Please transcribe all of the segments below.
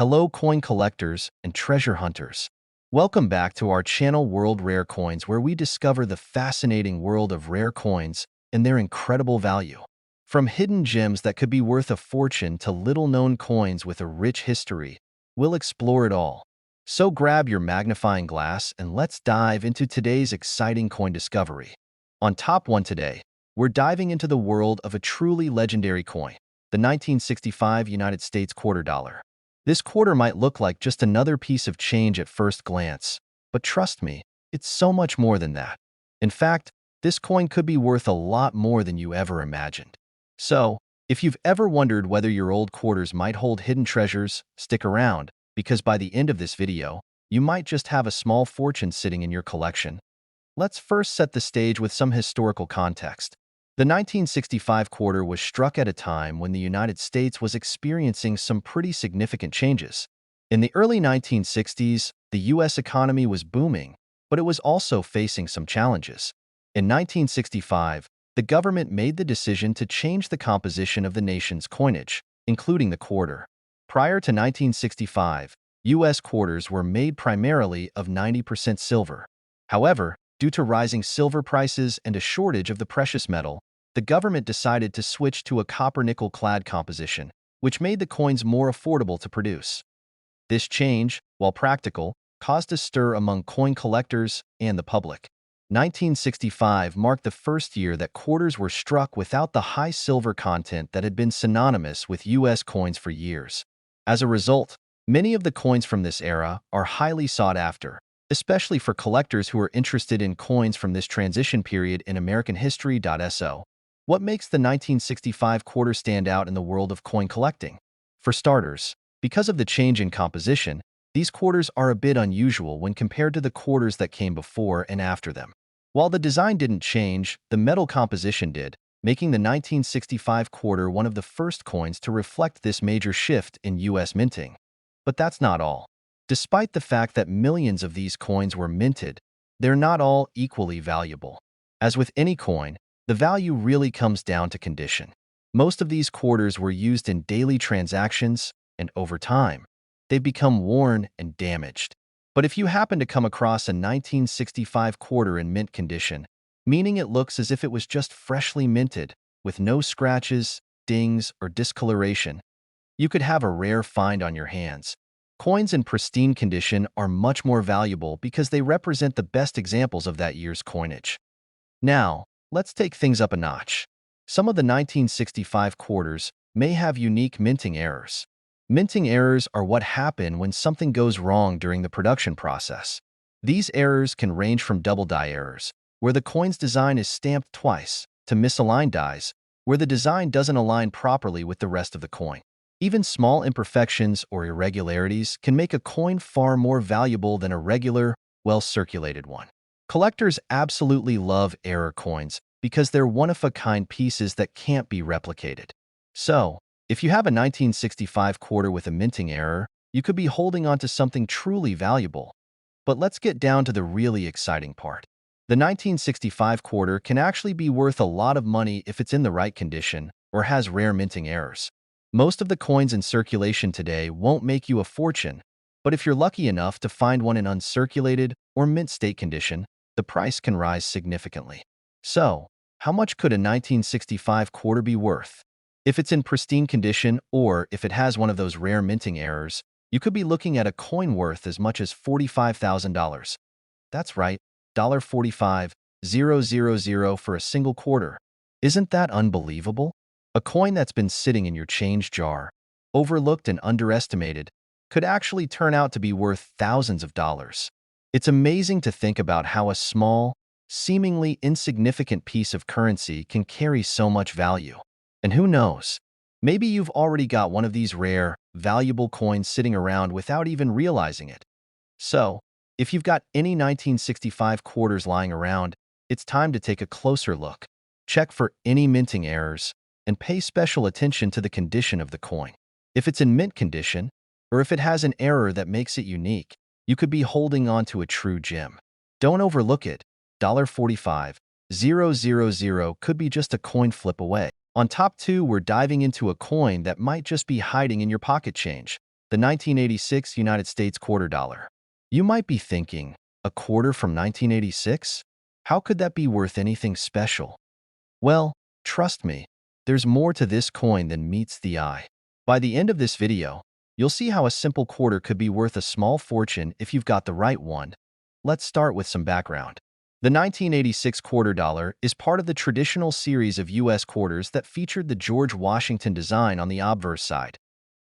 Hello coin collectors and treasure hunters. Welcome back to our channel World Rare Coins, where we discover the fascinating world of rare coins and their incredible value. From hidden gems that could be worth a fortune to little-known coins with a rich history, we'll explore it all. So grab your magnifying glass and let's dive into today's exciting coin discovery. On top one today, we're diving into the world of a truly legendary coin, the 1965 United States quarter dollar. This quarter might look like just another piece of change at first glance, but trust me, it's so much more than that. In fact, this coin could be worth a lot more than you ever imagined. So, if you've ever wondered whether your old quarters might hold hidden treasures, stick around, because by the end of this video, you might just have a small fortune sitting in your collection. Let's first set the stage with some historical context. The 1965 quarter was struck at a time when the United States was experiencing some pretty significant changes. In the early 1960s, the U.S. economy was booming, but it was also facing some challenges. In 1965, the government made the decision to change the composition of the nation's coinage, including the quarter. Prior to 1965, U.S. quarters were made primarily of 90% silver. However, due to rising silver prices and a shortage of the precious metal, the government decided to switch to a copper-nickel-clad composition, which made the coins more affordable to produce. This change, while practical, caused a stir among coin collectors and the public. 1965 marked the first year that quarters were struck without the high silver content that had been synonymous with U.S. coins for years. As a result, many of the coins from this era are highly sought after, especially for collectors who are interested in coins from this transition period in American history. So, what makes the 1965 quarter stand out in the world of coin collecting? For starters, because of the change in composition, these quarters are a bit unusual when compared to the quarters that came before and after them. While the design didn't change, the metal composition did, making the 1965 quarter one of the first coins to reflect this major shift in U.S. minting. But that's not all. Despite the fact that millions of these coins were minted, they're not all equally valuable. As with any coin, the value really comes down to condition. Most of these quarters were used in daily transactions, and over time, they've become worn and damaged. But if you happen to come across a 1965 quarter in mint condition, meaning it looks as if it was just freshly minted, with no scratches, dings, or discoloration, you could have a rare find on your hands. Coins in pristine condition are much more valuable because they represent the best examples of that year's coinage. Now, let's take things up a notch. Some of the 1965 quarters may have unique minting errors. Minting errors are what happen when something goes wrong during the production process. These errors can range from double die errors, where the coin's design is stamped twice, to misaligned dies, where the design doesn't align properly with the rest of the coin. Even small imperfections or irregularities can make a coin far more valuable than a regular, well-circulated one. Collectors absolutely love error coins because they're one-of-a-kind pieces that can't be replicated. So, if you have a 1965 quarter with a minting error, you could be holding on to something truly valuable. But let's get down to the really exciting part. The 1965 quarter can actually be worth a lot of money if it's in the right condition or has rare minting errors. Most of the coins in circulation today won't make you a fortune, but if you're lucky enough to find one in uncirculated or mint state condition, the price can rise significantly. So, how much could a 1965 quarter be worth? If it's in pristine condition or if it has one of those rare minting errors, you could be looking at a coin worth as much as $45,000. That's right, $45,000 for a single quarter. Isn't that unbelievable? A coin that's been sitting in your change jar, overlooked and underestimated, could actually turn out to be worth thousands of dollars. It's amazing to think about how a small, seemingly insignificant piece of currency can carry so much value. And who knows? Maybe you've already got one of these rare, valuable coins sitting around without even realizing it. So, if you've got any 1965 quarters lying around, it's time to take a closer look. Check for any minting errors, and pay special attention to the condition of the coin. If it's in mint condition, or if it has an error that makes it unique, you could be holding on to a true gem. Don't overlook it. $45,000 could be just a coin flip away. On top two, we're diving into a coin that might just be hiding in your pocket change. the 1986 United States quarter dollar. You might be thinking, a quarter from 1986? How could that be worth anything special? Well, trust me, there's more to this coin than meets the eye. By the end of this video, you'll see how a simple quarter could be worth a small fortune if you've got the right one. Let's start with some background. The 1986 quarter dollar is part of the traditional series of U.S. quarters that featured the George Washington design on the obverse side,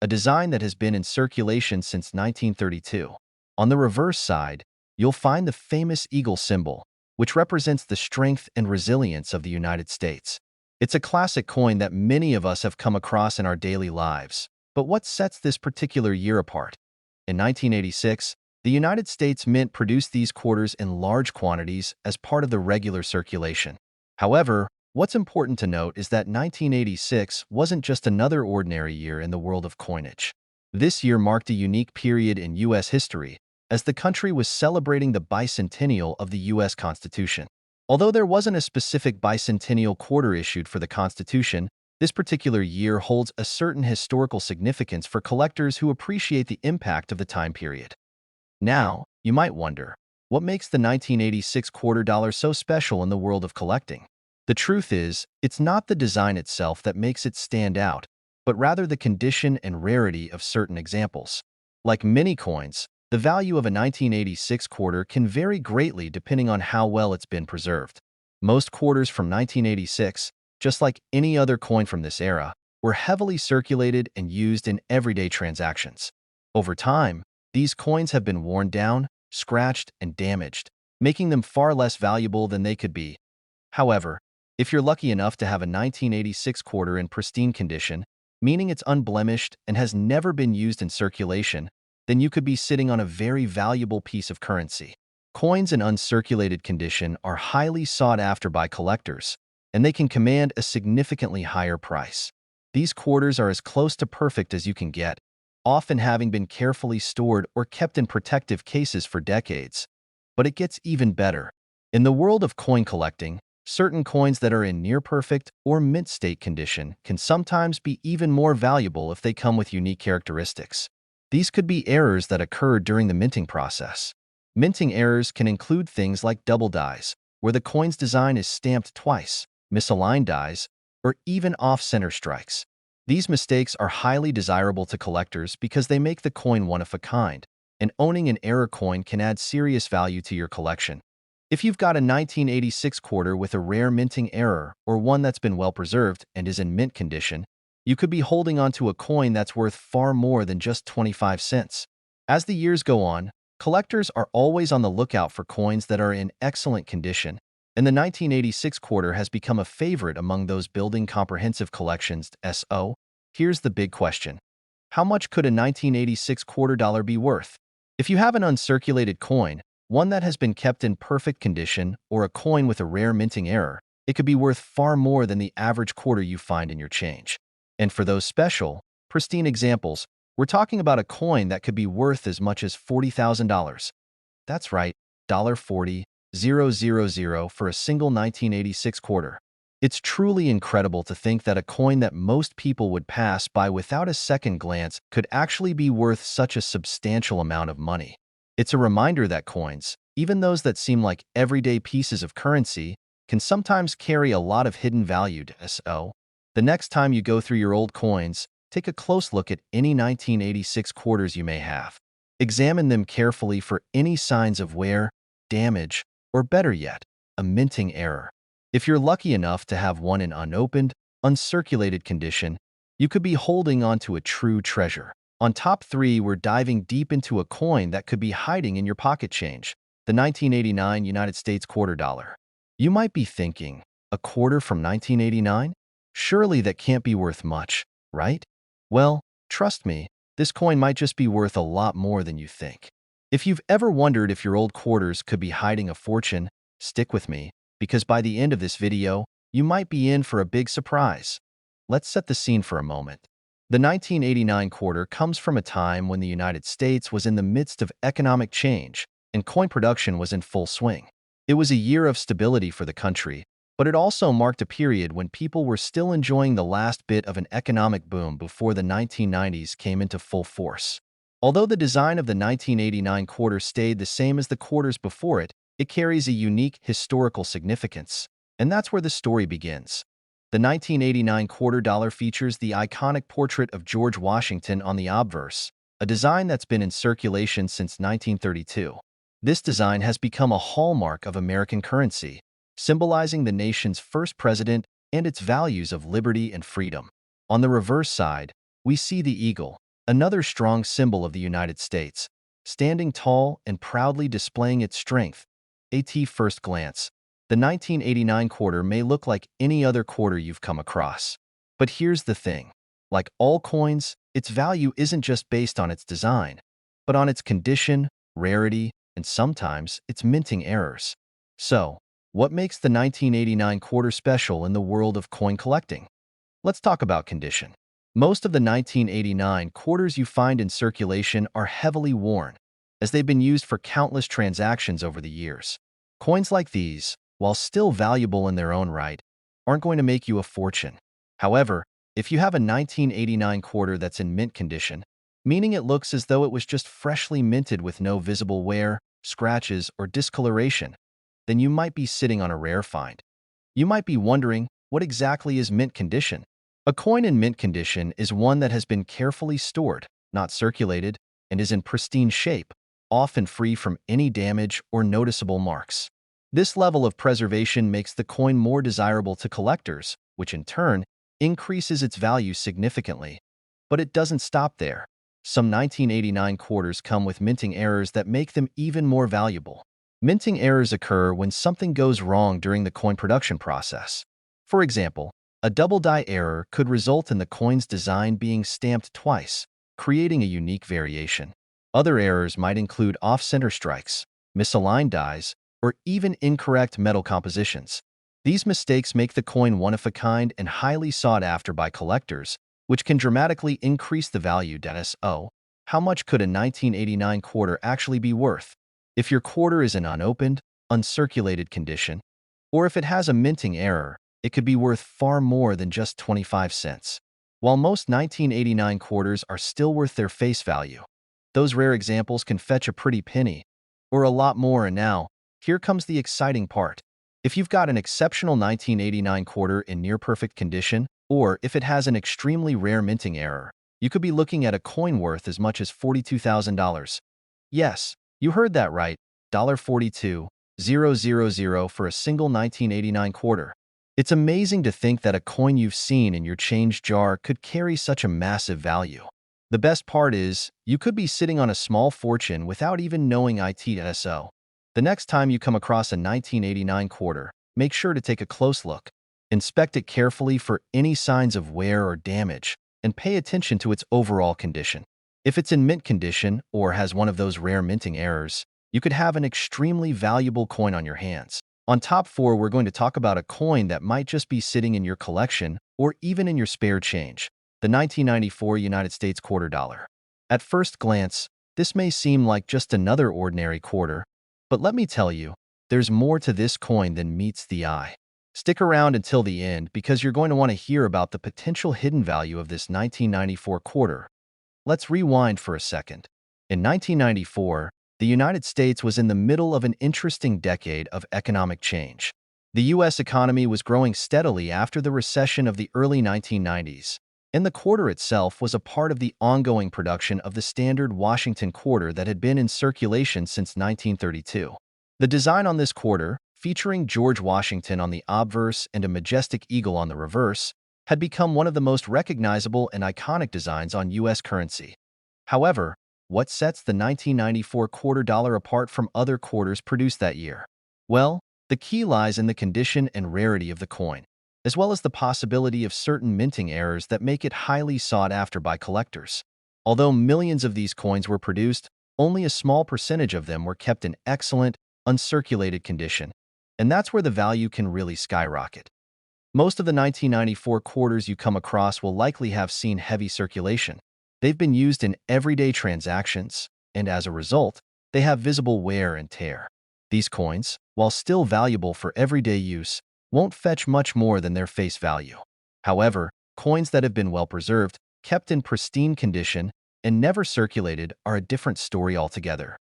a design that has been in circulation since 1932. On the reverse side, you'll find the famous eagle symbol, which represents the strength and resilience of the United States. It's a classic coin that many of us have come across in our daily lives. But what sets this particular year apart? In 1986, the United States Mint produced these quarters in large quantities as part of the regular circulation. However, what's important to note is that 1986 wasn't just another ordinary year in the world of coinage. This year marked a unique period in U.S. history, as the country was celebrating the bicentennial of the U.S. Constitution. Although there wasn't a specific bicentennial quarter issued for the Constitution, this particular year holds a certain historical significance for collectors who appreciate the impact of the time period. Now, you might wonder, what makes the 1986 quarter dollar so special in the world of collecting? The truth is, it's not the design itself that makes it stand out, but rather the condition and rarity of certain examples. Like many coins, the value of a 1986 quarter can vary greatly depending on how well it's been preserved. Most quarters from 1986, just like any other coin from this era, were heavily circulated and used in everyday transactions. Over time, these coins have been worn down, scratched, and damaged, making them far less valuable than they could be. However, if you're lucky enough to have a 1986 quarter in pristine condition, meaning it's unblemished and has never been used in circulation, then you could be sitting on a very valuable piece of currency. Coins in uncirculated condition are highly sought after by collectors, and they can command a significantly higher price. These quarters are as close to perfect as you can get, often having been carefully stored or kept in protective cases for decades. But it gets even better. In the world of coin collecting, certain coins that are in near-perfect or mint state condition can sometimes be even more valuable if they come with unique characteristics. These could be errors that occurred during the minting process. Minting errors can include things like double dies, where the coin's design is stamped twice, misaligned dies, or even off-center strikes. These mistakes are highly desirable to collectors because they make the coin one of a kind, and owning an error coin can add serious value to your collection. If you've got a 1986 quarter with a rare minting error or one that's been well preserved and is in mint condition, you could be holding onto a coin that's worth far more than just 25 cents. As the years go on, collectors are always on the lookout for coins that are in excellent condition, and the 1986 quarter has become a favorite among those building comprehensive collections. Here's the big question. How much could a 1986 quarter dollar be worth? If you have an uncirculated coin, one that has been kept in perfect condition, or a coin with a rare minting error, it could be worth far more than the average quarter you find in your change. And for those special, pristine examples, we're talking about a coin that could be worth as much as $40,000. That's right, $40,000 for a single 1986 quarter. It's truly incredible to think that a coin that most people would pass by without a second glance could actually be worth such a substantial amount of money. It's a reminder that coins, even those that seem like everyday pieces of currency, can sometimes carry a lot of hidden value. The next time you go through your old coins, take a close look at any 1986 quarters you may have. Examine them carefully for any signs of wear, damage, or better yet, a minting error. If you're lucky enough to have one in unopened, uncirculated condition, you could be holding on to a true treasure. On top 3, we're diving deep into a coin that could be hiding in your pocket change, the 1989 United States quarter dollar. You might be thinking, a quarter from 1989? Surely that can't be worth much, right? Well, trust me, this coin might just be worth a lot more than you think. If you've ever wondered if your old quarters could be hiding a fortune, stick with me, because by the end of this video, you might be in for a big surprise. Let's set the scene for a moment. The 1989 quarter comes from a time when the United States was in the midst of economic change and coin production was in full swing. It was a year of stability for the country, but it also marked a period when people were still enjoying the last bit of an economic boom before the 1990s came into full force. Although the design of the 1989 quarter stayed the same as the quarters before it, it carries a unique historical significance. And that's where the story begins. The 1989 quarter dollar features the iconic portrait of George Washington on the obverse, a design that's been in circulation since 1932. This design has become a hallmark of American currency, symbolizing the nation's first president and its values of liberty and freedom. On the reverse side, we see the eagle, another strong symbol of the United States, standing tall and proudly displaying its strength. At first glance, the 1989 quarter may look like any other quarter you've come across. But here's the thing. Like all coins, its value isn't just based on its design, but on its condition, rarity, and sometimes its minting errors. So, what makes the 1989 quarter special in the world of coin collecting? Let's talk about condition. Most of the 1989 quarters you find in circulation are heavily worn, as they've been used for countless transactions over the years. Coins like these, while still valuable in their own right, aren't going to make you a fortune. However, if you have a 1989 quarter that's in mint condition, meaning it looks as though it was just freshly minted with no visible wear, scratches, or discoloration, then you might be sitting on a rare find. You might be wondering, what exactly is mint condition? A coin in mint condition is one that has been carefully stored, not circulated, and is in pristine shape, often free from any damage or noticeable marks. This level of preservation makes the coin more desirable to collectors, which in turn increases its value significantly. But it doesn't stop there. Some 1989 quarters come with minting errors that make them even more valuable. Minting errors occur when something goes wrong during the coin production process. For example, a double die error could result in the coin's design being stamped twice, creating a unique variation. Other errors might include off-center strikes, misaligned dies, or even incorrect metal compositions. These mistakes make the coin one-of-a-kind and highly sought after by collectors, which can dramatically increase the value. So, how much could a 1989 quarter actually be worth? If your quarter is in unopened, uncirculated condition, or if it has a minting error, it could be worth far more than just 25 cents. While most 1989 quarters are still worth their face value, those rare examples can fetch a pretty penny, or a lot more. And now, here comes the exciting part. If you've got an exceptional 1989 quarter in near-perfect condition, or if it has an extremely rare minting error, you could be looking at a coin worth as much as $42,000. Yes, you heard that right, $42,000 for a single 1989 quarter. It's amazing to think that a coin you've seen in your change jar could carry such a massive value. The best part is, you could be sitting on a small fortune without even knowing it. So, the next time you come across a 1989 quarter, make sure to take a close look. Inspect it carefully for any signs of wear or damage, and pay attention to its overall condition. If it's in mint condition or has one of those rare minting errors, you could have an extremely valuable coin on your hands. On top 4, we're going to talk about a coin that might just be sitting in your collection or even in your spare change, the 1994 United States quarter dollar. At first glance, this may seem like just another ordinary quarter, but let me tell you, there's more to this coin than meets the eye. Stick around until the end because you're going to want to hear about the potential hidden value of this 1994 quarter. Let's rewind for a second. In 1994, the United States was in the middle of an interesting decade of economic change. The U.S. economy was growing steadily after the recession of the early 1990s, and the quarter itself was a part of the ongoing production of the standard Washington quarter that had been in circulation since 1932. The design on this quarter, featuring George Washington on the obverse and a majestic eagle on the reverse, had become one of the most recognizable and iconic designs on U.S. currency. However, what sets the 1994 quarter dollar apart from other quarters produced that year? Well, the key lies in the condition and rarity of the coin, as well as the possibility of certain minting errors that make it highly sought after by collectors. Although millions of these coins were produced, only a small percentage of them were kept in excellent, uncirculated condition, and that's where the value can really skyrocket. Most of the 1994 quarters you come across will likely have seen heavy circulation. They've been used in everyday transactions, and as a result, they have visible wear and tear. These coins, while still valuable for everyday use, won't fetch much more than their face value. However, coins that have been well preserved, kept in pristine condition, and never circulated are a different story altogether.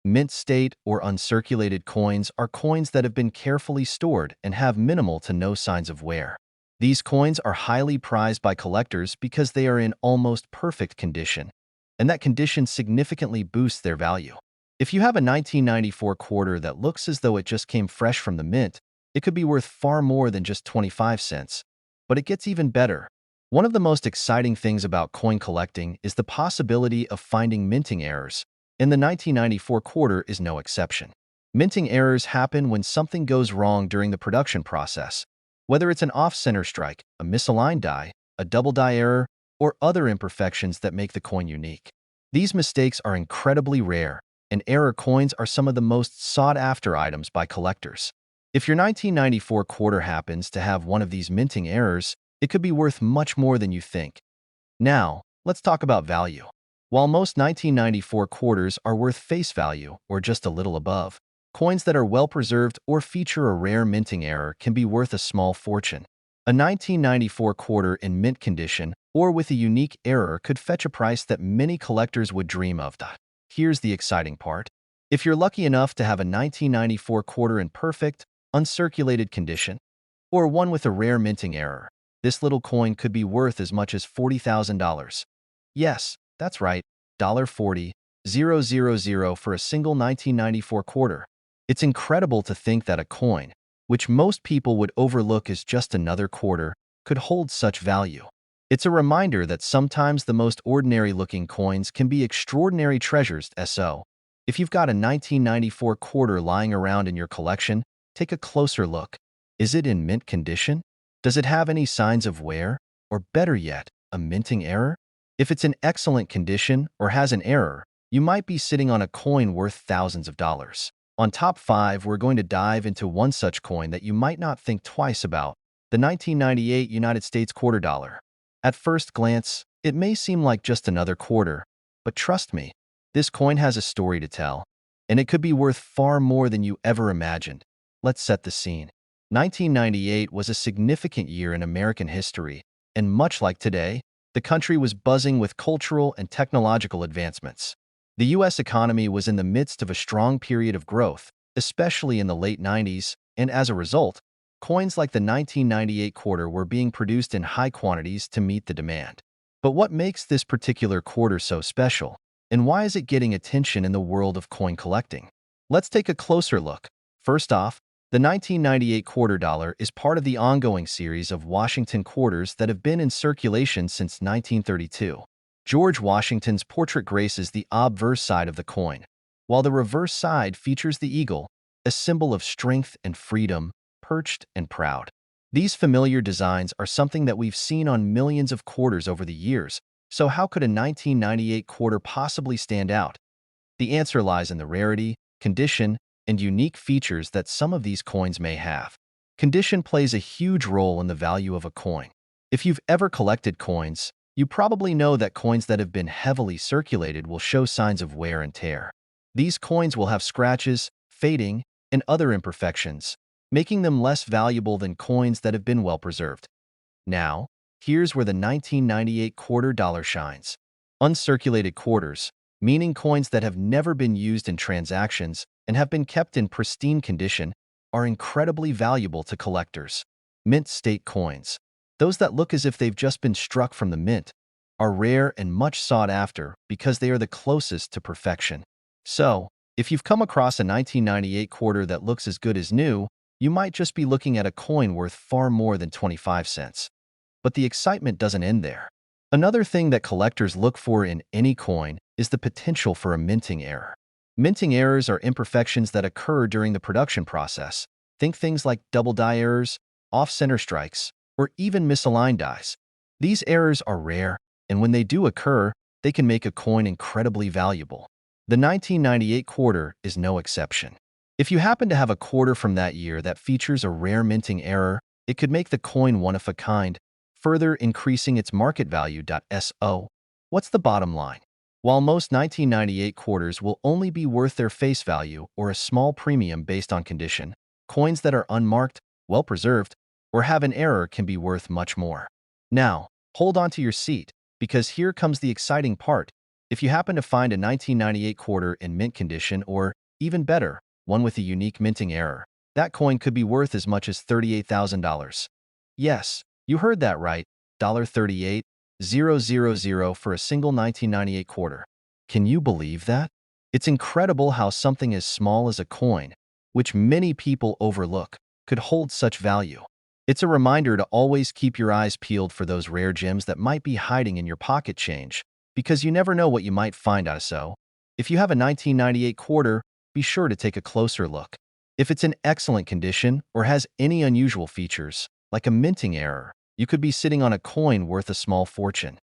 Mint state or uncirculated coins are coins that have been carefully stored and have minimal to no signs of wear. These coins are highly prized by collectors because they are in almost perfect condition, and that condition significantly boosts their value. If you have a 1994 quarter that looks as though it just came fresh from the mint, it could be worth far more than just 25 cents. But it gets even better. One of the most exciting things about coin collecting is the possibility of finding minting errors, and the 1994 quarter is no exception. Minting errors happen when something goes wrong during the production process, whether it's an off-center strike, a misaligned die, a double die error, or other imperfections that make the coin unique. These mistakes are incredibly rare, and error coins are some of the most sought-after items by collectors. If your 1994 quarter happens to have one of these minting errors, it could be worth much more than you think. Now, let's talk about value. While most 1994 quarters are worth face value or just a little above, coins that are well preserved or feature a rare minting error can be worth a small fortune. A 1994 quarter in mint condition or with a unique error could fetch a price that many collectors would dream of. Here's the exciting part. If you're lucky enough to have a 1994 quarter in perfect, uncirculated condition, or one with a rare minting error, this little coin could be worth as much as $40,000. Yes, that's right, $40,000 for a single 1994 quarter. It's incredible to think that a coin, which most people would overlook as just another quarter, could hold such value. It's a reminder that sometimes the most ordinary-looking coins can be extraordinary treasures. So, if you've got a 1994 quarter lying around in your collection, take a closer look. Is it in mint condition? Does it have any signs of wear? Or better yet, a minting error? If it's in excellent condition or has an error, you might be sitting on a coin worth thousands of dollars. On Top 5, we're going to dive into one such coin that you might not think twice about, the 1998 United States quarter dollar. At first glance, it may seem like just another quarter, but trust me, this coin has a story to tell, and it could be worth far more than you ever imagined. Let's set the scene. 1998 was a significant year in American history, and much like today, the country was buzzing with cultural and technological advancements. The U.S. economy was in the midst of a strong period of growth, especially in the late 90s, and as a result, coins like the 1998 quarter were being produced in high quantities to meet the demand. But what makes this particular quarter so special, and why is it getting attention in the world of coin collecting? Let's take a closer look. First off, the 1998 quarter dollar is part of the ongoing series of Washington quarters that have been in circulation since 1932. George Washington's portrait graces the obverse side of the coin, while the reverse side features the eagle, a symbol of strength and freedom, perched and proud. These familiar designs are something that we've seen on millions of quarters over the years, so how could a 1998 quarter possibly stand out? The answer lies in the rarity, condition, and unique features that some of these coins may have. Condition plays a huge role in the value of a coin. If you've ever collected coins, you probably know that coins that have been heavily circulated will show signs of wear and tear. These coins will have scratches, fading, and other imperfections, making them less valuable than coins that have been well preserved. Now, here's where the 1998 quarter dollar shines. Uncirculated quarters, meaning coins that have never been used in transactions and have been kept in pristine condition, are incredibly valuable to collectors. Mint state coins, those that look as if they've just been struck from the mint, are rare and much sought after because they are the closest to perfection. So, if you've come across a 1998 quarter that looks as good as new, you might just be looking at a coin worth far more than 25 cents. But the excitement doesn't end there. Another thing that collectors look for in any coin is the potential for a minting error. Minting errors are imperfections that occur during the production process. Think things like double die errors, off-center strikes, or even misaligned dies. These errors are rare, and when they do occur, they can make a coin incredibly valuable. The 1998 quarter is no exception. If you happen to have a quarter from that year that features a rare minting error, it could make the coin one of a kind, further increasing its market value. So, what's the bottom line? While most 1998 quarters will only be worth their face value or a small premium based on condition, coins that are unmarked, well-preserved, or have an error can be worth much more. Now, hold on to your seat, because here comes the exciting part. If you happen to find a 1998 quarter in mint condition or, even better, one with a unique minting error, that coin could be worth as much as $38,000. Yes, you heard that right, $38,000 for a single 1998 quarter. Can you believe that? It's incredible how something as small as a coin, which many people overlook, could hold such value. It's a reminder to always keep your eyes peeled for those rare gems that might be hiding in your pocket change, because you never know what you might find out. So, if you have a 1998 quarter, be sure to take a closer look. If it's in excellent condition or has any unusual features, like a minting error, you could be sitting on a coin worth a small fortune.